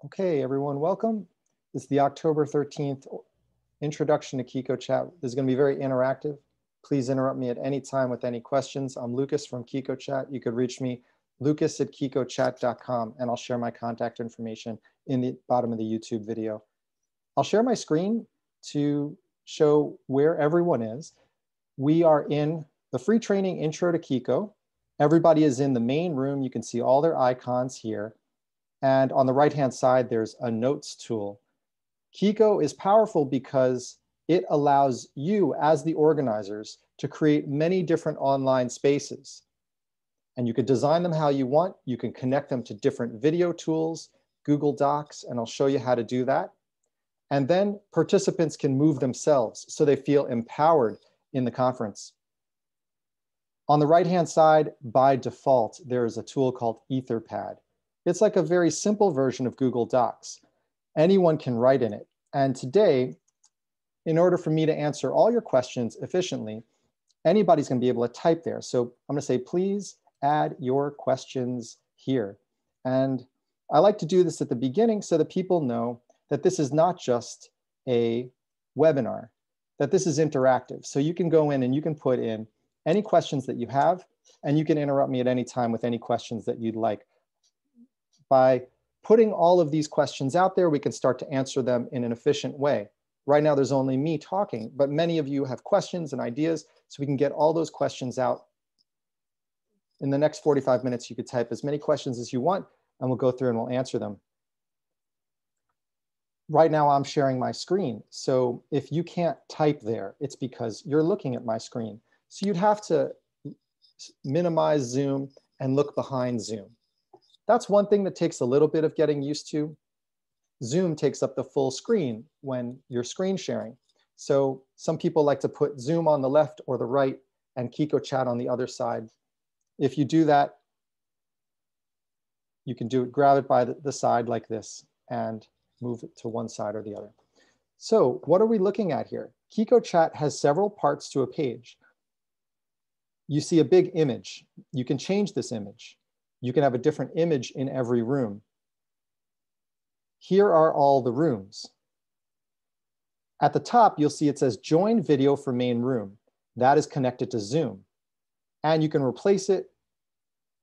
Okay, everyone, welcome. This is the October 13th introduction to QiqoChat. This is going to be very interactive. Please interrupt me at any time with any questions. I'm Lucas from QiqoChat. You could reach me, lucas@QiqoChat.com, and I'll share my contact information in the bottom of the YouTube video. I'll share my screen to show where everyone is. We are in the free training intro to Kiko. Everybody is in the main room. You can see all their icons here. And on the right-hand side, there's a notes tool. Kiko is powerful because it allows you as the organizers to create many different online spaces. And you could design them how you want. You can connect them to different video tools, Google Docs, and I'll show you how to do that. And then participants can move themselves so they feel empowered in the conference. On the right-hand side, by default, there is a tool called Etherpad. It's like a very simple version of Google Docs. Anyone can write in it. And today, in order for me to answer all your questions efficiently, anybody's going to be able to type there. So I'm going to say, please add your questions here. And I like to do this at the beginning so that people know that this is not just a webinar, that this is interactive. So you can go in and you can put in any questions that you have, and you can interrupt me at any time with any questions that you'd like. By putting all of these questions out there, we can start to answer them in an efficient way. Right now, there's only me talking, but many of you have questions and ideas, so we can get all those questions out. In the next 45 minutes, you could type as many questions as you want, and we'll go through and we'll answer them. Right now, I'm sharing my screen. So if you can't type there, it's because you're looking at my screen. So you'd have to minimize Zoom and look behind Zoom. That's one thing that takes a little bit of getting used to. Zoom takes up the full screen when you're screen sharing. So some people like to put Zoom on the left or the right and QiqoChat on the other side. If you do that, you can grab it by the side like this and move it to one side or the other. So what are we looking at here? QiqoChat has several parts to a page. You see a big image. You can change this image. You can have a different image in every room. Here are all the rooms. At the top, you'll see it says join video for main room. That is connected to Zoom. And you can replace it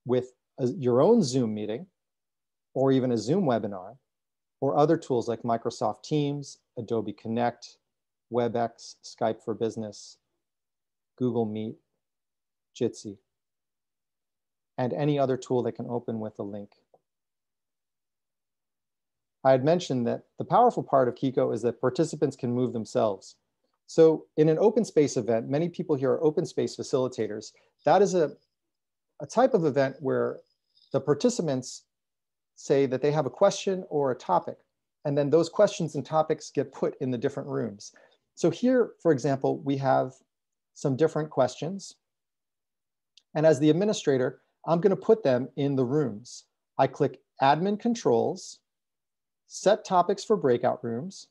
with your own Zoom meeting or even a Zoom webinar or other tools like Microsoft Teams, Adobe Connect, WebEx, Skype for Business, Google Meet, Jitsi, and any other tool that can open with a link. I had mentioned that the powerful part of Kiko is that participants can move themselves. So in an open space event, many people here are open space facilitators. That is a type of event where the participants say that they have a question or a topic, and then those questions and topics get put in the different rooms. So here, for example, we have some different questions. And as the administrator, I'm going to put them in the rooms. I click Admin Controls, Set Topics for Breakout Rooms,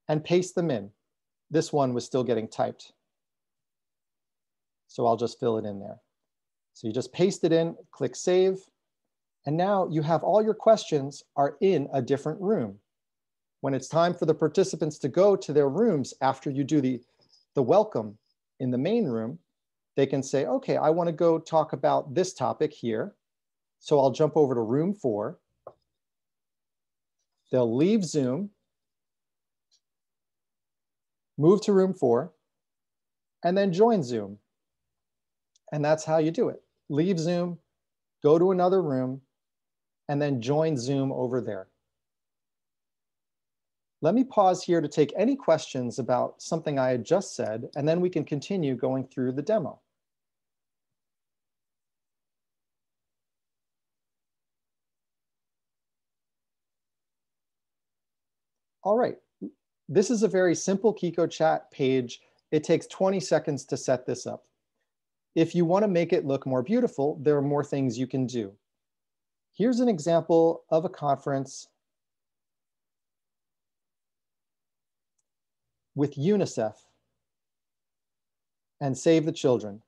and paste them in. This one was still getting typed, so I'll just fill it in there. So you just paste it in, click Save, and now you have all your questions are in a different room. When it's time for the participants to go to their rooms after you do the welcome in the main room, they can say, okay, I want to go talk about this topic here. So I'll jump over to room 4. They'll leave Zoom, move to room 4, and then join Zoom. And that's how you do it. Leave Zoom, go to another room, and then join Zoom over there. Let me pause here to take any questions about something I had just said, and then we can continue going through the demo. All right, this is a very simple QiqoChat page. It takes 20 seconds to set this up. If you want to make it look more beautiful, there are more things you can do. Here's an example of a conference with UNICEF and Save the Children.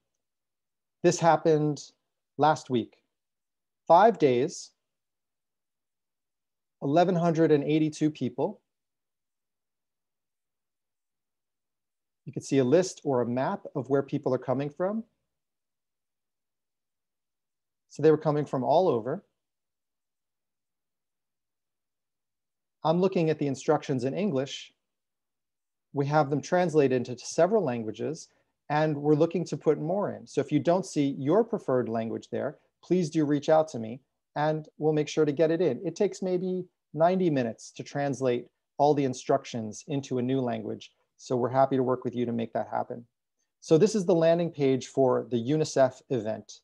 This happened last week. 5 days 1,182 people. You can see a list or a map of where people are coming from. So they were coming from all over. I'm looking at the instructions in English. We have them translated into several languages, and we're looking to put more in. So if you don't see your preferred language there, please do reach out to me and we'll make sure to get it in. It takes maybe 90 minutes to translate all the instructions into a new language. So we're happy to work with you to make that happen. So this is the landing page for the UNICEF event.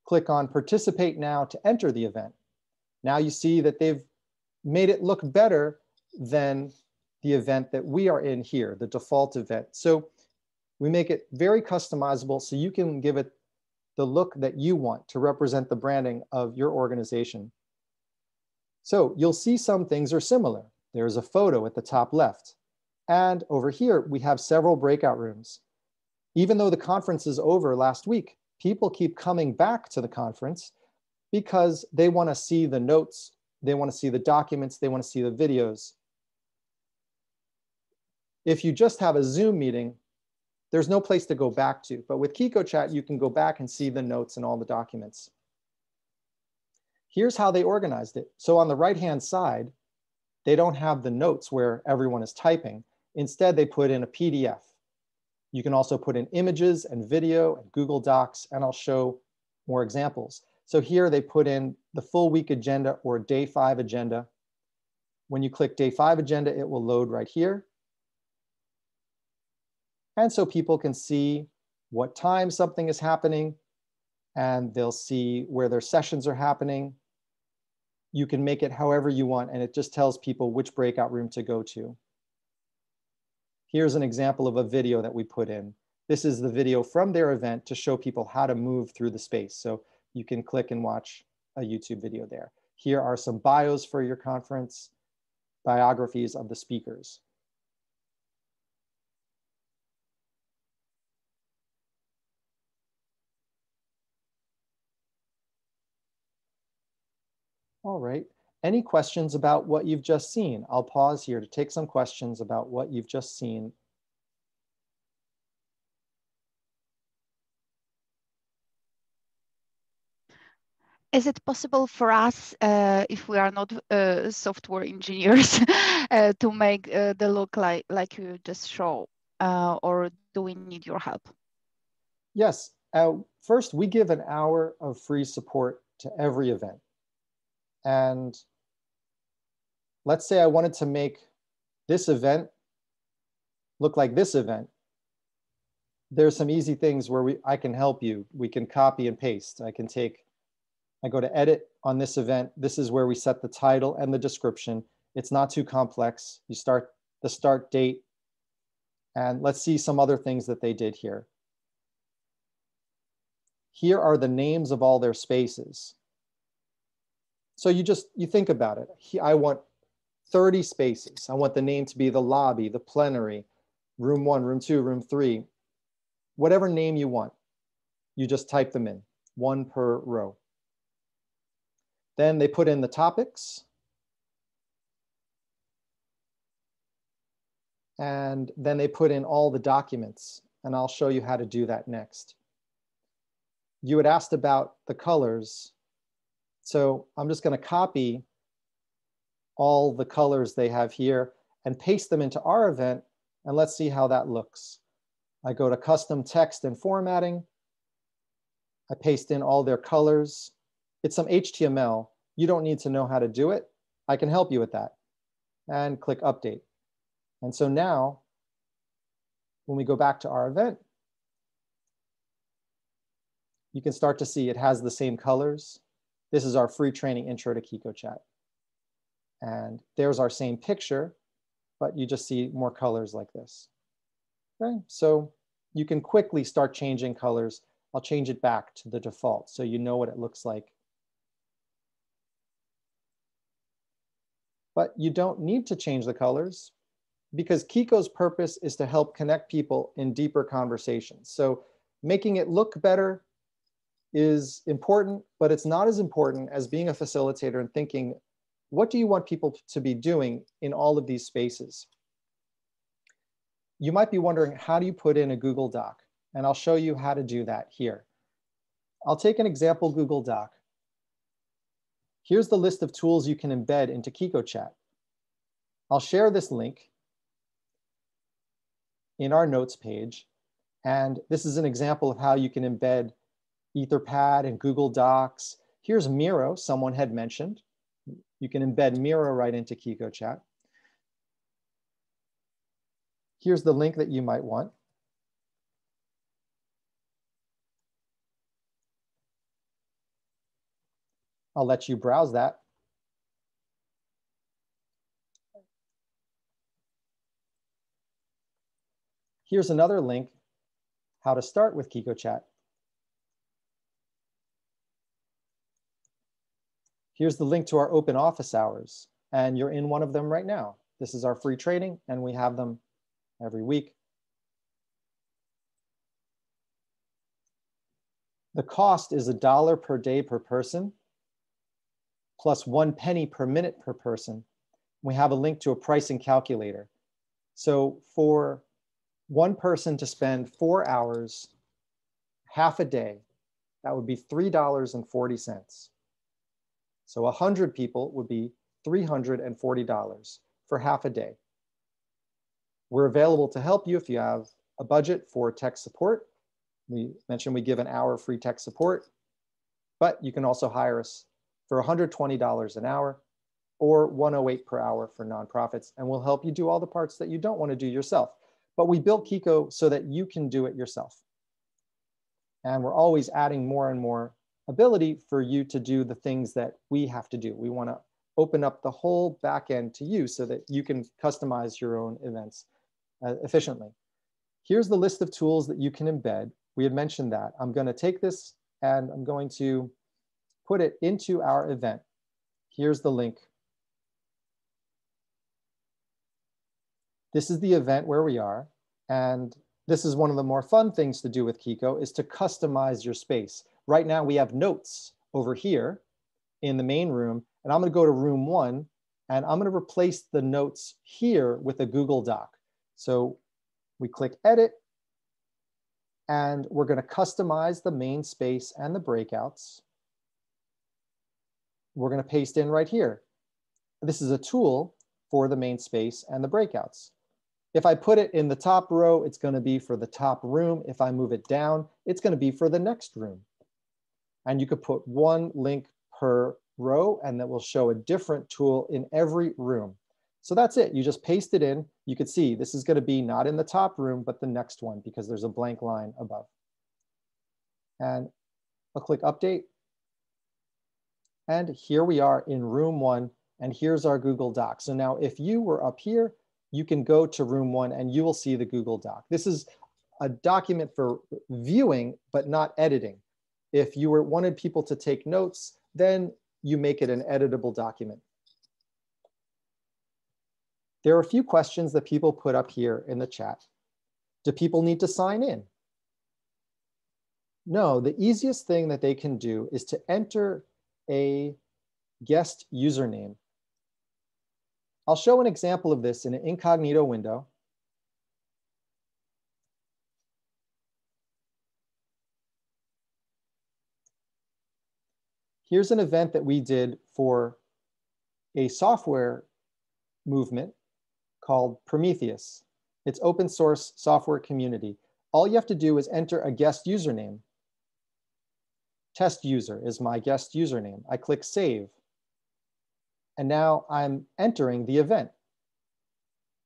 Click on Participate Now to enter the event. Now you see that they've made it look better than the event that we are in here, the default event. So we make it very customizable so you can give it the look that you want to represent the branding of your organization. So you'll see some things are similar. There's a photo at the top left. And over here, we have several breakout rooms. Even though the conference is over last week, people keep coming back to the conference because they want to see the notes, they want to see the documents, they want to see the videos. If you just have a Zoom meeting, there's no place to go back to. But with QiqoChat, you can go back and see the notes and all the documents. Here's how they organized it. So on the right-hand side, they don't have the notes where everyone is typing. Instead, they put in a PDF. You can also put in images and video and Google Docs, and I'll show more examples. So here they put in the full week agenda or day 5 agenda. When you click day 5 agenda, it will load right here. And so people can see what time something is happening, and they'll see where their sessions are happening. You can make it however you want, and it just tells people which breakout room to go to. Here's an example of a video that we put in. This is the video from their event to show people how to move through the space. So you can click and watch a YouTube video there. Here are some bios for your conference, biographies of the speakers. All right. Any questions about what you've just seen? I'll pause here to take some questions about what you've just seen. Is it possible for us, if we are not software engineers, to make the look like you just show, or do we need your help? Yes. First, we give an hour of free support to every event. And let's say I wanted to make this event look like this event. There's some easy things where I can help you. We can copy and paste. I go to edit on this event. This is where we set the title and the description. It's not too complex. You start the start date, and let's see some other things that they did here. Here are the names of all their spaces. So you think about it. I want 30 spaces. I want the name to be the lobby, the plenary, room 1, room 2, room 3, whatever name you want. You just type them in, 1 per row. Then they put in the topics. And then they put in all the documents, and I'll show you how to do that next. You had asked about the colors. So I'm just going to copy all the colors they have here and paste them into our event, and let's see how that looks. I go to custom text and formatting. I paste in all their colors. It's some HTML. You don't need to know how to do it. I can help you with that. And click update. And so now, when we go back to our event, you can start to see it has the same colors. This is our free training intro to QiqoChat. And there's our same picture, but you just see more colors like this. Okay, so you can quickly start changing colors. I'll change it back to the default so you know what it looks like. But you don't need to change the colors because Kiko's purpose is to help connect people in deeper conversations. So making it look better is important, but it's not as important as being a facilitator and thinking, what do you want people to be doing in all of these spaces? You might be wondering, how do you put in a Google Doc? And I'll show you how to do that here. I'll take an example Google Doc. Here's the list of tools you can embed into QiqoChat. I'll share this link in our notes page. And this is an example of how you can embed Etherpad and Google Docs. Here's Miro, someone had mentioned. You can embed Miro right into QiqoChat. Here's the link that you might want. I'll let you browse that. Here's another link, how to start with QiqoChat. Here's the link to our open office hours, and you're in one of them right now. This is our free training, and we have them every week. The cost is $1 per day per person, plus 1 penny per minute per person. We have a link to a pricing calculator. So for one person to spend 4 hours, half a day, that would be $3.40. So 100 people would be $340 for half a day. We're available to help you if you have a budget for tech support. We mentioned we give an hour free tech support, but you can also hire us for $120 an hour or $108 per hour for nonprofits, and we'll help you do all the parts that you don't want to do yourself. But we built Kiko so that you can do it yourself. And we're always adding more and more ability for you to do the things that we have to do. We want to open up the whole back end to you so that you can customize your own events efficiently. Here's the list of tools that you can embed. We had mentioned that. I'm going to take this and I'm going to put it into our event. Here's the link. This is the event where we are. And this is one of the more fun things to do with Kiko, is to customize your space. Right now we have notes over here in the main room, and I'm going to go to room 1, and I'm going to replace the notes here with a Google Doc. So we click edit, and we're going to customize the main space and the breakouts. We're going to paste in right here. This is a tool for the main space and the breakouts. If I put it in the top row, it's going to be for the top room. If I move it down, it's going to be for the next room. And you could put one link per row, and that will show a different tool in every room. So that's it. You just paste it in. You could see this is going to be not in the top room, but the next one, because there's a blank line above. And I'll click update. And here we are in room 1, and here's our Google Doc. So now if you were up here, you can go to room 1 and you will see the Google Doc. This is a document for viewing, but not editing. If you wanted people to take notes, then you make it an editable document. There are a few questions that people put up here in the chat. Do people need to sign in? No, the easiest thing that they can do is to enter a guest username. I'll show an example of this in an incognito window. Here's an event that we did for a software movement called Prometheus. It's open source software community. All you have to do is enter a guest username. Test user is my guest username. I click save. And now I'm entering the event.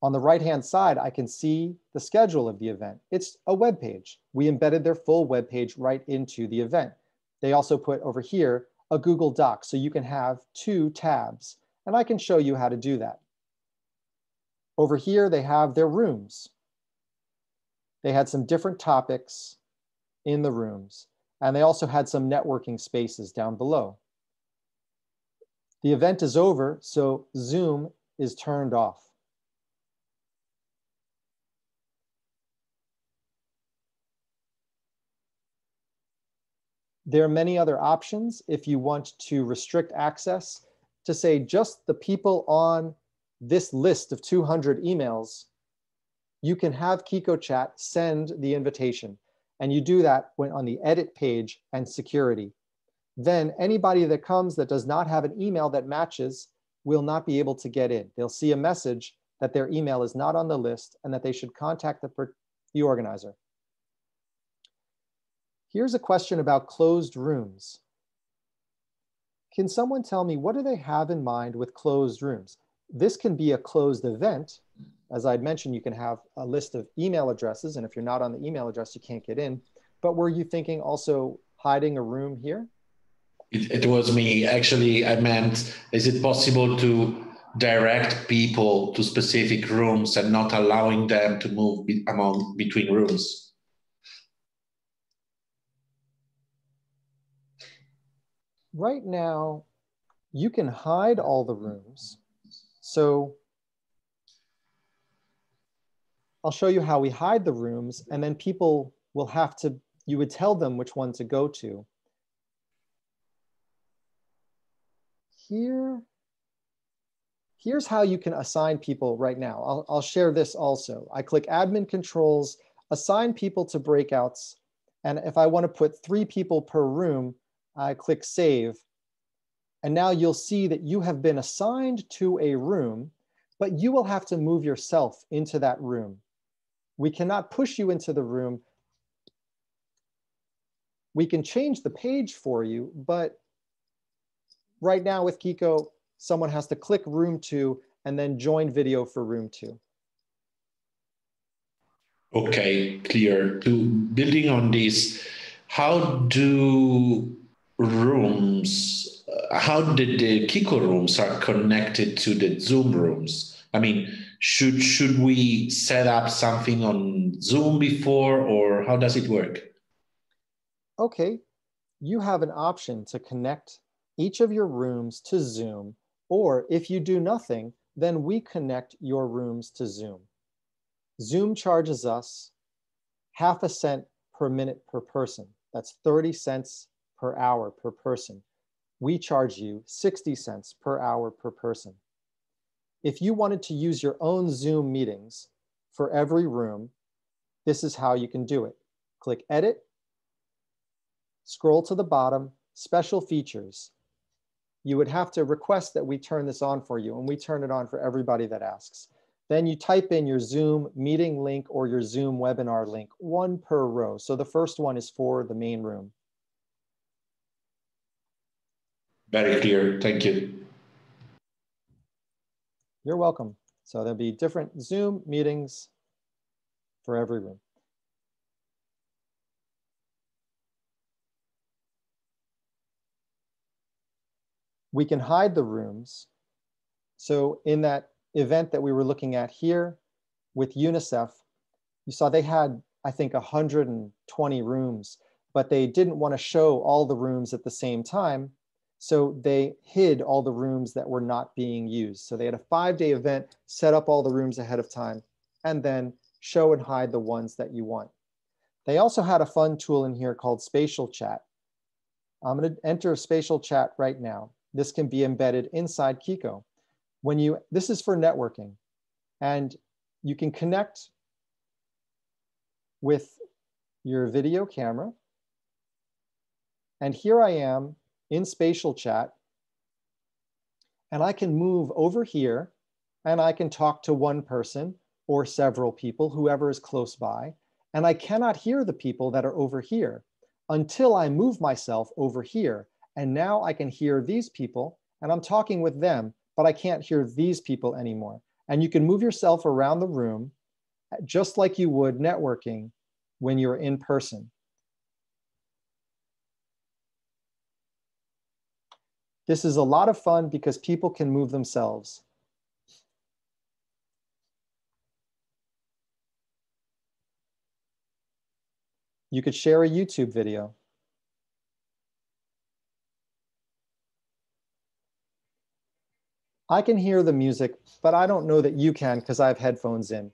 On the right-hand side, I can see the schedule of the event. It's a web page. We embedded their full web page right into the event. They also put over here a Google Doc, so you can have 2 tabs. And I can show you how to do that. Over here, they have their rooms. They had some different topics in the rooms. And they also had some networking spaces down below. The event is over, so Zoom is turned off. There are many other options if you want to restrict access to say just the people on this list of 200 emails, you can have QiqoChat send the invitation. And you do that when on the edit page and security. Then anybody that comes that does not have an email that matches will not be able to get in. They'll see a message that their email is not on the list and that they should contact the organizer. Here's a question about closed rooms. Can someone tell me, what do they have in mind with closed rooms? This can be a closed event. As I'd mentioned, you can have a list of email addresses, and if you're not on the email address, you can't get in. But were you thinking also hiding a room here? It was me. Actually, I meant, is it possible to direct people to specific rooms and not allowing them to move between rooms? Right now, you can hide all the rooms. So I'll show you how we hide the rooms, and then people will have to, you would tell them which one to go to. Here's how you can assign people right now. I'll share this also. I click admin controls, assign people to breakouts. And if I want to put 3 people per room, I click save. And now you'll see that you have been assigned to a room, but you will have to move yourself into that room. We cannot push you into the room. We can change the page for you, but right now with Qiqo, someone has to click room 2 and then join video for room 2. Okay, clear. Building on this, how do rooms, how did the Qiqo rooms are connected to the Zoom rooms? I mean, should we set up something on Zoom before, or how does it work? Okay, you have an option to connect each of your rooms to Zoom, or if you do nothing, then we connect your rooms to Zoom. Zoom charges us ½ cent per minute per person. That's 30 cents per hour per person. We charge you 60 cents per hour per person. If you wanted to use your own Zoom meetings for every room, this is how you can do it. Click edit, scroll to the bottom, special features. You would have to request that we turn this on for you, and we turn it on for everybody that asks. Then you type in your Zoom meeting link or your Zoom webinar link, 1 per row. So the first one is for the main room. Very clear, thank you. You're welcome. So there'll be different Zoom meetings for every room. We can hide the rooms. So in that event that we were looking at here with UNICEF, you saw they had, I think, 120 rooms, but they didn't want to show all the rooms at the same time. So they hid all the rooms that were not being used. So they had a 5-day event, set up all the rooms ahead of time, and then show and hide the ones that you want. They also had a fun tool in here called Spatial Chat. I'm going to enter Spatial Chat right now. This can be embedded inside Qiqo. This is for networking, and you can connect with your video camera. And here I am in Spatial Chat, and I can move over here, and I can talk to one person or several people, whoever is close by, and I cannot hear the people that are over here until I move myself over here. And now I can hear these people, and I'm talking with them, but I can't hear these people anymore. And you can move yourself around the room just like you would networking when you're in person. This is a lot of fun because people can move themselves. You could share a YouTube video. I can hear the music, but I don't know that you can because I have headphones in.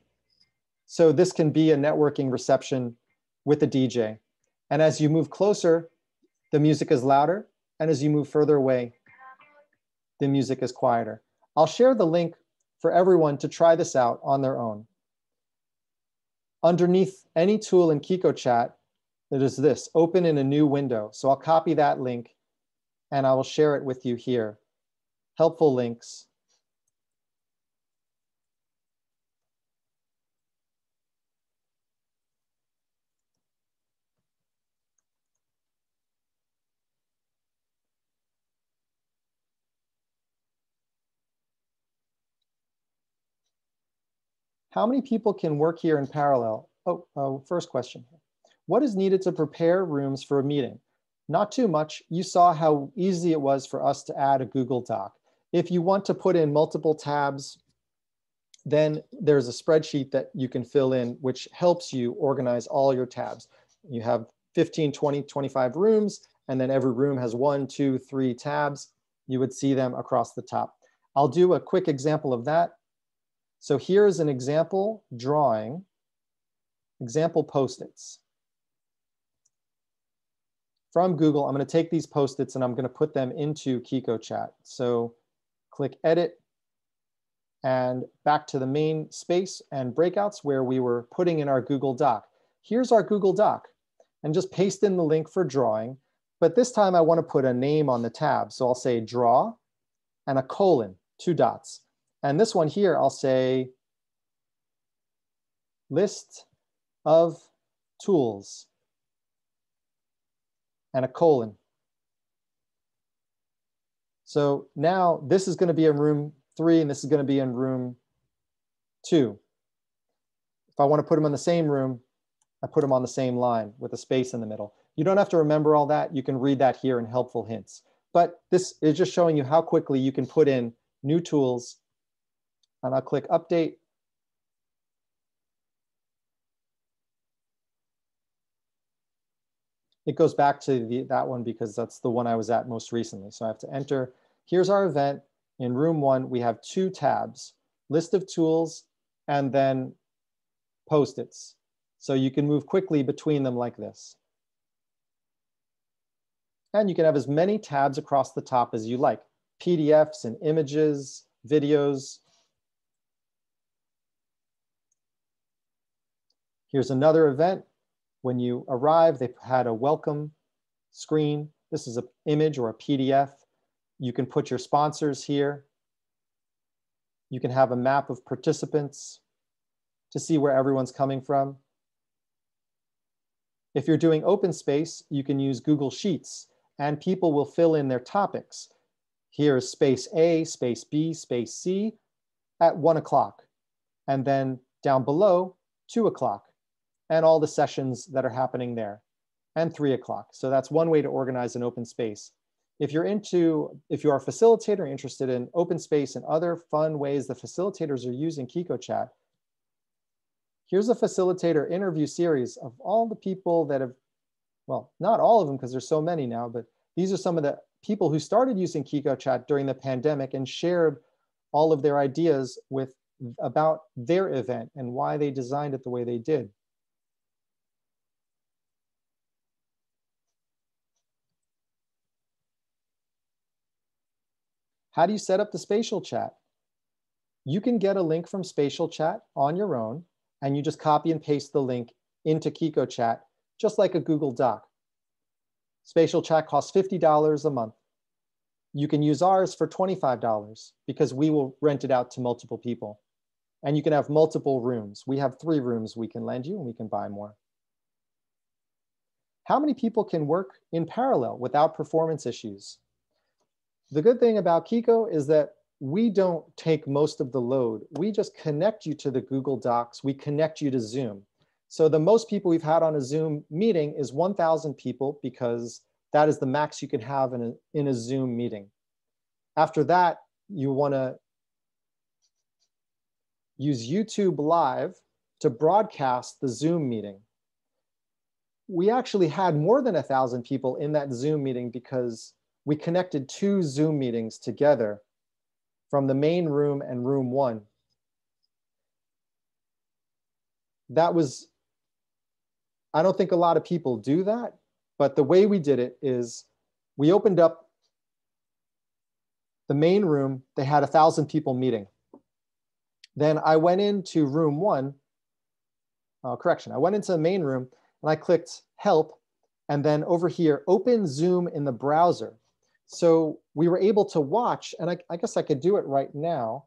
So this can be a networking reception with a DJ. And as you move closer, the music is louder. And as you move further away, the music is quieter. I'll share the link for everyone to try this out on their own. Underneath any tool in QiqoChat, there is this, open in a new window. So I'll copy that link and I will share it with you here. Helpful links. How many people can work here in parallel? First question. What is needed to prepare rooms for a meeting? Not too much. You saw how easy it was for us to add a Google Doc. If you want to put in multiple tabs, then there's a spreadsheet that you can fill in, which helps you organize all your tabs. You have 15, 20, 25 rooms, and then every room has 1, 2, 3 tabs. You would see them across the top. I'll do a quick example of that. So here's an example drawing, example Post-its. From Google, I'm going to take these Post-its and I'm going to put them into QiqoChat. So click Edit and back to the main space and breakouts where we were putting in our Google Doc. Here's our Google Doc, and just paste in the link for drawing. But this time I want to put a name on the tab. So I'll say draw and a colon, 2 dots. And this one here, I'll say list of tools and a colon. So now this is going to be in room 3 and this is going to be in room 2. If I want to put them in the same room, I put them on the same line with a space in the middle. You don't have to remember all that. You can read that here in helpful hints. But this is just showing you how quickly you can put in new tools. And I'll click Update. It goes back to that one because that's the one I was at most recently. So I have to enter. Here's our event. In room 1, we have 2 tabs, list of tools, and then Post-its. So you can move quickly between them like this. And you can have as many tabs across the top as you like. PDFs and images, videos. Here's another event. When you arrive, they had a welcome screen. This is an image or a PDF. You can put your sponsors here. You can have a map of participants to see where everyone's coming from. If you're doing open space, you can use Google Sheets and people will fill in their topics. Here is space A, space B, space C at 1 o'clock. And then down below, 2 o'clock. And all the sessions that are happening there, and 3 o'clock. So that's one way to organize an open space. If you are a facilitator interested in open space and other fun ways the facilitators are using QiqoChat, here's a facilitator interview series of all the people that have, well, not all of them because there's so many now, but these are some of the people who started using QiqoChat during the pandemic and shared all of their ideas about their event and why they designed it the way they did. How do you set up the Spatial Chat? You can get a link from Spatial Chat on your own, and you just copy and paste the link into QiqoChat, just like a Google Doc. Spatial Chat costs $50 a month. You can use ours for $25 because we will rent it out to multiple people. And you can have multiple rooms. We have 3 rooms we can lend you, and we can buy more. How many people can work in parallel without performance issues? The good thing about Kiko is that we don't take most of the load. We just connect you to the Google Docs. We connect you to Zoom. So the most people we've had on a Zoom meeting is 1,000 people because that is the max you can have in a Zoom meeting. After that, you want to use YouTube Live to broadcast the Zoom meeting. We actually had more than 1,000 people in that Zoom meeting because we connected 2 Zoom meetings together from the main room and room 1. That was, I don't think a lot of people do that, But the way we did it is we opened up the main room. They had 1,000 people meeting. Then I went into room 1, correction, I went into the main room and I clicked help, and then over here, open Zoom in the browser. So we were able to watch, and I guess I could do it right now.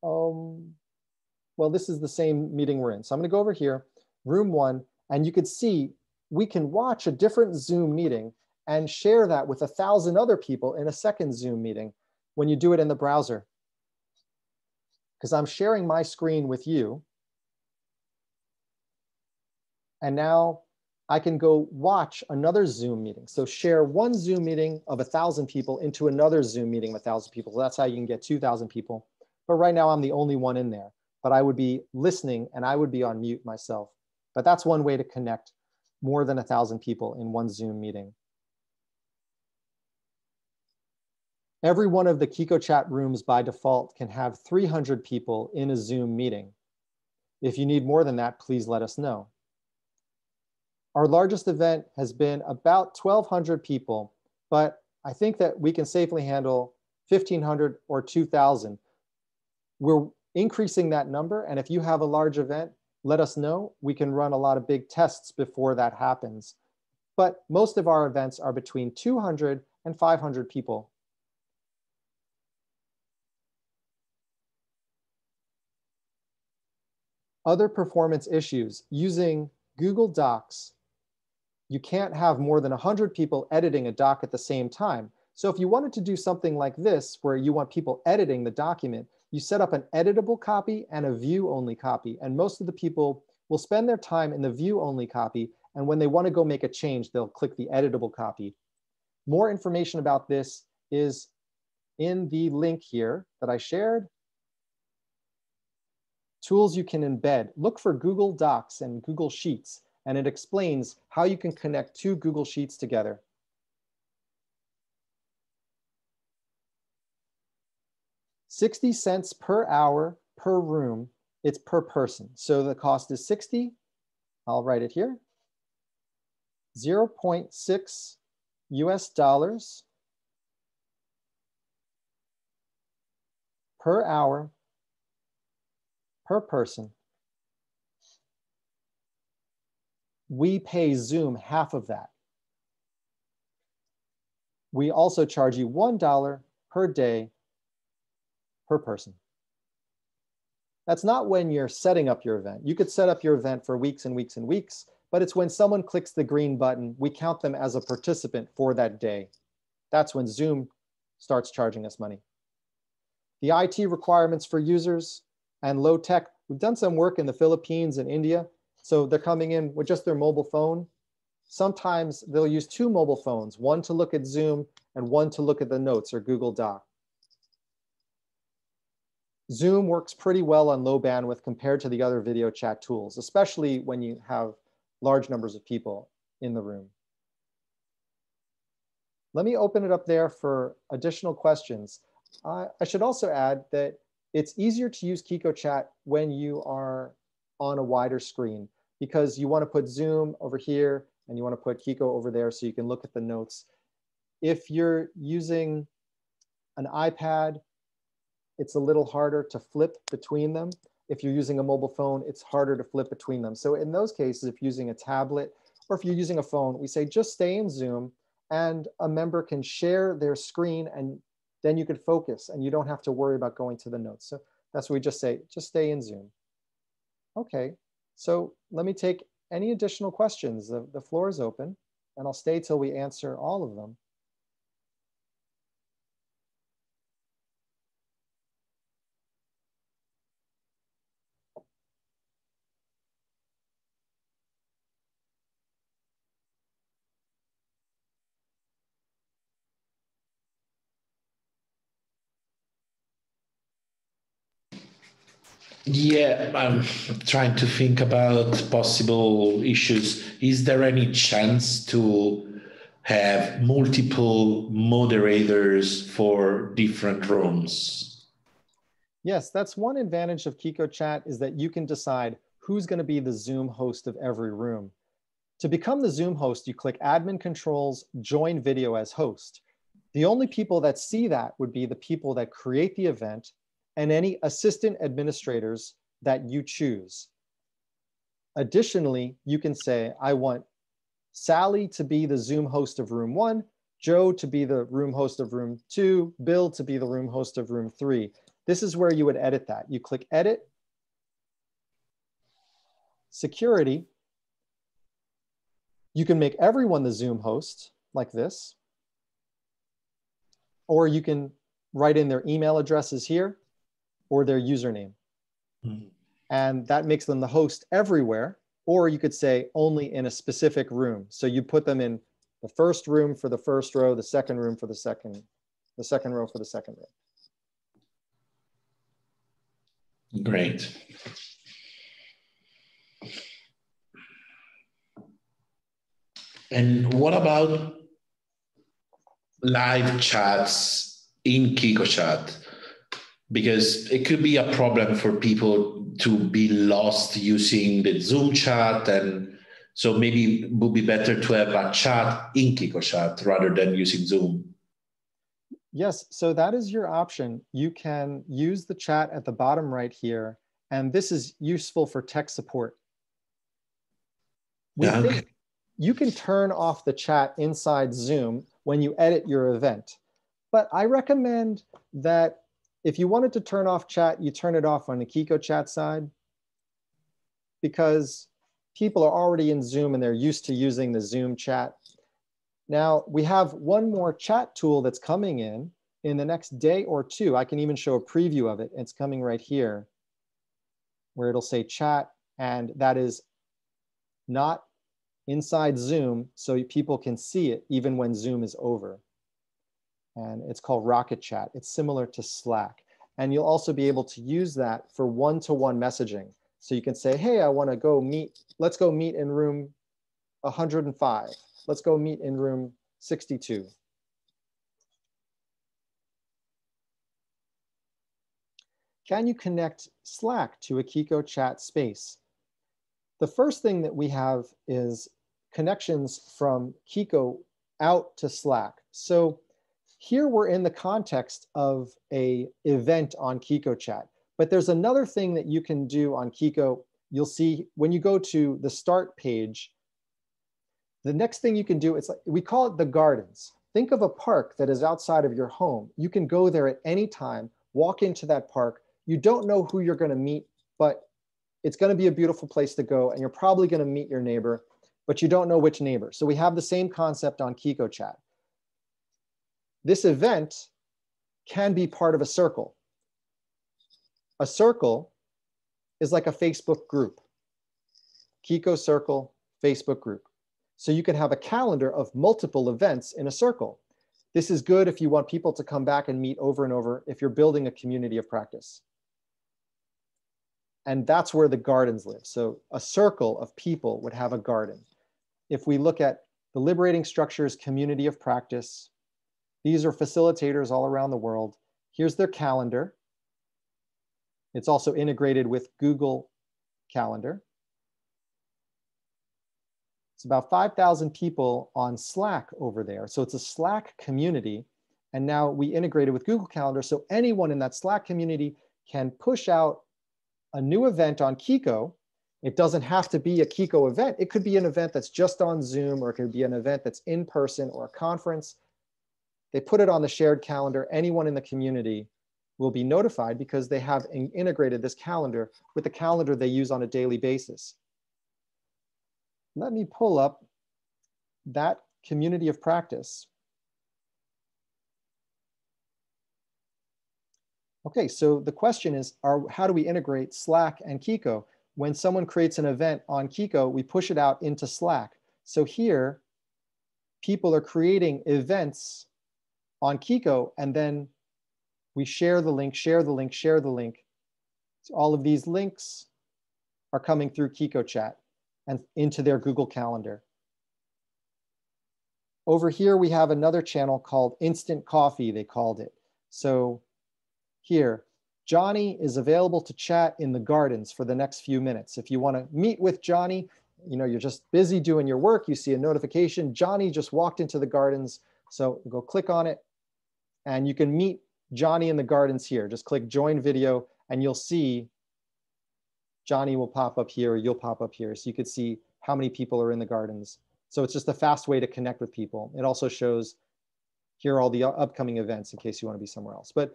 Well, this is the same meeting we're in. So I'm gonna go over here, room 1, and you could see we can watch a different Zoom meeting and share that with 1,000 other people in a second Zoom meeting when you do it in the browser. Because I'm sharing my screen with you. And now I can go watch another Zoom meeting. So share one Zoom meeting of 1,000 people into another Zoom meeting of 1,000 people. So that's how you can get 2,000 people. But right now I'm the only one in there. But I would be listening and I would be on mute myself. But that's one way to connect more than 1,000 people in one Zoom meeting. Every one of the QiqoChat rooms by default can have 300 people in a Zoom meeting. If you need more than that, please let us know. Our largest event has been about 1,200 people, but I think that we can safely handle 1,500 or 2,000. We're increasing that number, and if you have a large event, let us know. We can run a lot of big tests before that happens. But most of our events are between 200 and 500 people. Other performance issues. Using Google Docs, you can't have more than 100 people editing a doc at the same time. So if you wanted to do something like this, where you want people editing the document, you set up an editable copy and a view-only copy. And most of the people will spend their time in the view-only copy. And when they want to go make a change, they'll click the editable copy. More information about this is in the link here that I shared. Tools you can embed. Look for Google Docs and Google Sheets, and it explains how you can connect 2 Google Sheets together. $0.60 per hour per room. It's per person. So the cost is 60. I'll write it here. 0.6 US dollars per hour per person. We pay Zoom half of that. We also charge you $1 per day per person. That's not when you're setting up your event. You could set up your event for weeks and weeks and weeks, but it's when someone clicks the green button, we count them as a participant for that day. That's when Zoom starts charging us money. The IT requirements for users and low tech, we've done some work in the Philippines and India. So they're coming in with just their mobile phone. Sometimes they'll use 2 mobile phones, one to look at Zoom and one to look at the notes or Google Doc. Zoom works pretty well on low bandwidth compared to the other video chat tools, especially when you have large numbers of people in the room. Let me open it up there for additional questions. I should also add that it's easier to use QiqoChat when you are on a wider screen, because you want to put Zoom over here and you want to put Kiko over there so you can look at the notes. If you're using an iPad, it's a little harder to flip between them. If you're using a mobile phone, it's harder to flip between them. So in those cases, if you're using a tablet or if you're using a phone, we say just stay in Zoom and a member can share their screen and then you could focus and you don't have to worry about going to the notes. So that's what we just say, just stay in Zoom. Okay, so let me take any additional questions. The floor is open and I'll stay till we answer all of them. Yeah, I'm trying to think about possible issues. Is there any chance to have multiple moderators for different rooms? Yes, that's one advantage of QiqoChat, is that you can decide who's going to be the Zoom host of every room. To become the Zoom host, you click Admin Controls, Join Video as Host. The only people that see that would be the people that create the event and any assistant administrators that you choose. Additionally, you can say, I want Sally to be the Zoom host of room 1, Joe to be the room host of room 2, Bill to be the room host of room 3. This is where you would edit that. You click Edit, Security. You can make everyone the Zoom host like this, or you can write in their email addresses here or their username. Mm-hmm. And that makes them the host everywhere. Or you could say only in a specific room. So you put them in the first room for the first row, the second room for the second row for the second row. Great. And what about live chats in QiqoChat? Because it could be a problem for people to be lost using the Zoom chat. And so maybe it would be better to have a chat in QiqoChat rather than using Zoom. Yes, so that is your option. You can use the chat at the bottom right here, and this is useful for tech support. We think you can turn off the chat inside Zoom when you edit your event, but I recommend that if you wanted to turn off chat, you turn it off on the QiqoChat side, because people are already in Zoom and they're used to using the Zoom chat. Now, we have one more chat tool that's coming in the next day or two. I can even show a preview of it. It's coming right here, where it'll say chat, and that is not inside Zoom, so people can see it even when Zoom is over. And it's called Rocket Chat. It's similar to Slack. And you'll also be able to use that for one-to-one messaging. So you can say, hey, I want to go meet, let's go meet in room 105. Let's go meet in room 62. Can you connect Slack to a QiqoChat space? The first thing that we have is connections from Kiko out to Slack. So here we're in the context of an event on QiqoChat, but there's another thing that you can do on Kiko. You'll see when you go to the start page, the next thing you can do, it's like, we call it the gardens. Think of a park that is outside of your home. You can go there at any time, walk into that park. You don't know who you're going to meet, but it's going to be a beautiful place to go, and you're probably going to meet your neighbor, but you don't know which neighbor. So we have the same concept on QiqoChat. This event can be part of a circle. A circle is like a Facebook group. Kiko Circle, Facebook group. So you can have a calendar of multiple events in a circle. This is good if you want people to come back and meet over and over, if you're building a community of practice. And that's where the gardens live. So a circle of people would have a garden. If we look at the Liberating Structures community of practice, these are facilitators all around the world. Here's their calendar. It's also integrated with Google Calendar. It's about 5,000 people on Slack over there. So it's a Slack community. And now we integrated with Google Calendar. So anyone in that Slack community can push out a new event on Kiko. It doesn't have to be a Kiko event. It could be an event that's just on Zoom, or it could be an event that's in person or a conference. They put it on the shared calendar. Anyone in the community will be notified because they have integrated this calendar with the calendar they use on a daily basis. Let me pull up that community of practice. Okay, so the question is, how do we integrate Slack and Kiko? When someone creates an event on Kiko, we push it out into Slack. So here, people are creating events on Kiko, and then we share the link, share the link, share the link. So all of these links are coming through QiqoChat and into their Google Calendar. Over here, we have another channel called Instant Coffee, they called it. So here, Johnny is available to chat in the gardens for the next few minutes. If you want to meet with Johnny, you know, you're just busy doing your work, you see a notification, Johnny just walked into the gardens. So go click on it and you can meet Johnny in the gardens here. Just click join video and you'll see Johnny will pop up here, or you'll pop up here. So you could see how many people are in the gardens. So it's just a fast way to connect with people. It also shows here are all the upcoming events in case you want to be somewhere else. But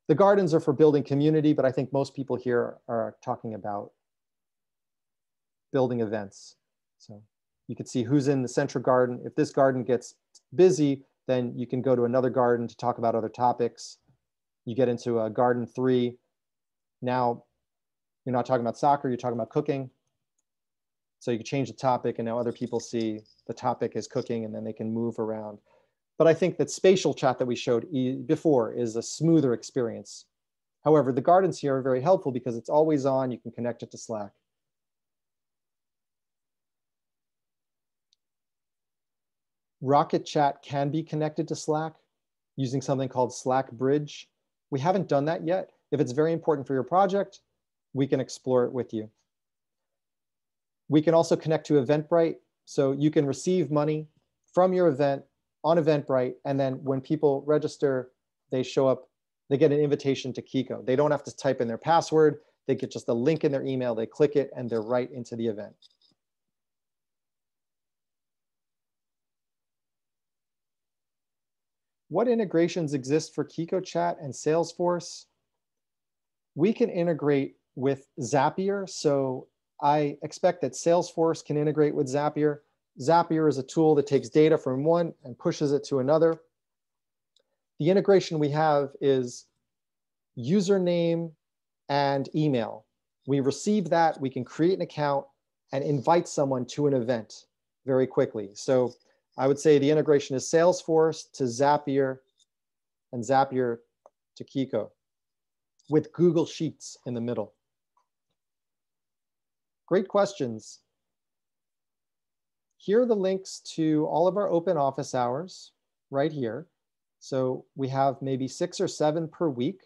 the gardens are for building community, but I think most people here are talking about building events. So you can see who's in the central garden. If this garden gets busy, then you can go to another garden to talk about other topics. You get into a garden 3. Now you're not talking about soccer, you're talking about cooking. So you can change the topic and now other people see the topic is cooking and then they can move around. But I think that spatial chat that we showed before is a smoother experience. However, the gardens here are very helpful because it's always on, you can connect it to Slack. Rocket Chat can be connected to Slack using something called Slack Bridge. We haven't done that yet. If it's very important for your project, we can explore it with you. We can also connect to Eventbrite. So you can receive money from your event on Eventbrite. And then when people register, they show up, they get an invitation to Kiko. They don't have to type in their password. They get just a link in their email. They click it and they're right into the event. What integrations exist for QiqoChat and Salesforce? We can integrate with Zapier. So I expect that Salesforce can integrate with Zapier. Zapier is a tool that takes data from one and pushes it to another. The integration we have is username and email. We receive that, we can create an account and invite someone to an event very quickly. So I would say the integration is Salesforce to Zapier and Zapier to Kiko with Google Sheets in the middle. Great questions. Here are the links to all of our open office hours right here. So we have maybe 6 or 7 per week.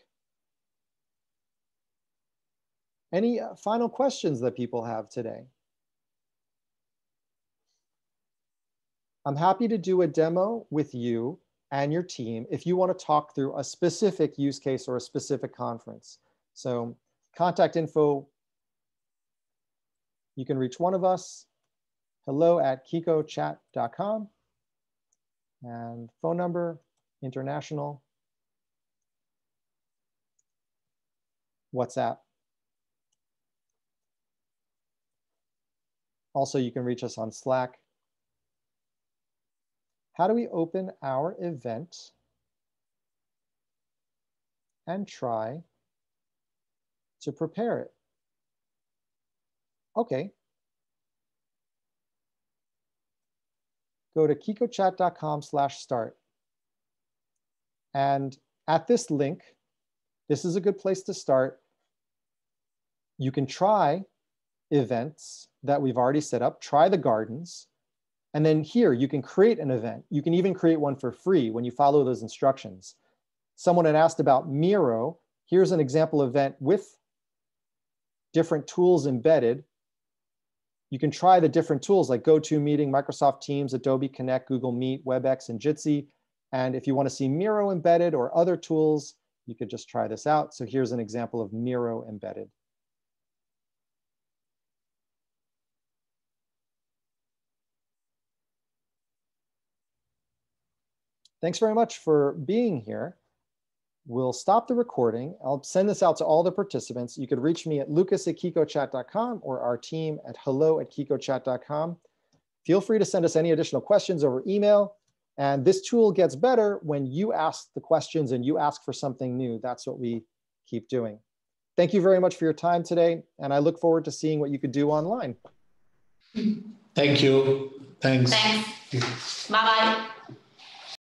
Any final questions that people have today? I'm happy to do a demo with you and your team if you want to talk through a specific use case or a specific conference. So contact info, you can reach one of us, hello@QiqoChat.com, and phone number, international, WhatsApp. Also, you can reach us on Slack. How do we open our event and try to prepare it? Okay. Go to QiqoChat.com/start. And at this link, this is a good place to start. You can try events that we've already set up, try the gardens. And then here, you can create an event. You can even create one for free when you follow those instructions. Someone had asked about Miro. Here's an example event with different tools embedded. You can try the different tools like GoToMeeting, Microsoft Teams, Adobe Connect, Google Meet, WebEx, and Jitsi. And if you want to see Miro embedded or other tools, you could just try this out. So here's an example of Miro embedded. Thanks very much for being here. We'll stop the recording. I'll send this out to all the participants. You could reach me at lucas@QiqoChat.com or our team at hello@QiqoChat.com. Feel free to send us any additional questions over email. And this tool gets better when you ask the questions and you ask for something new. That's what we keep doing. Thank you very much for your time today. And I look forward to seeing what you could do online. Thank you. Thanks. Thanks. Bye-bye.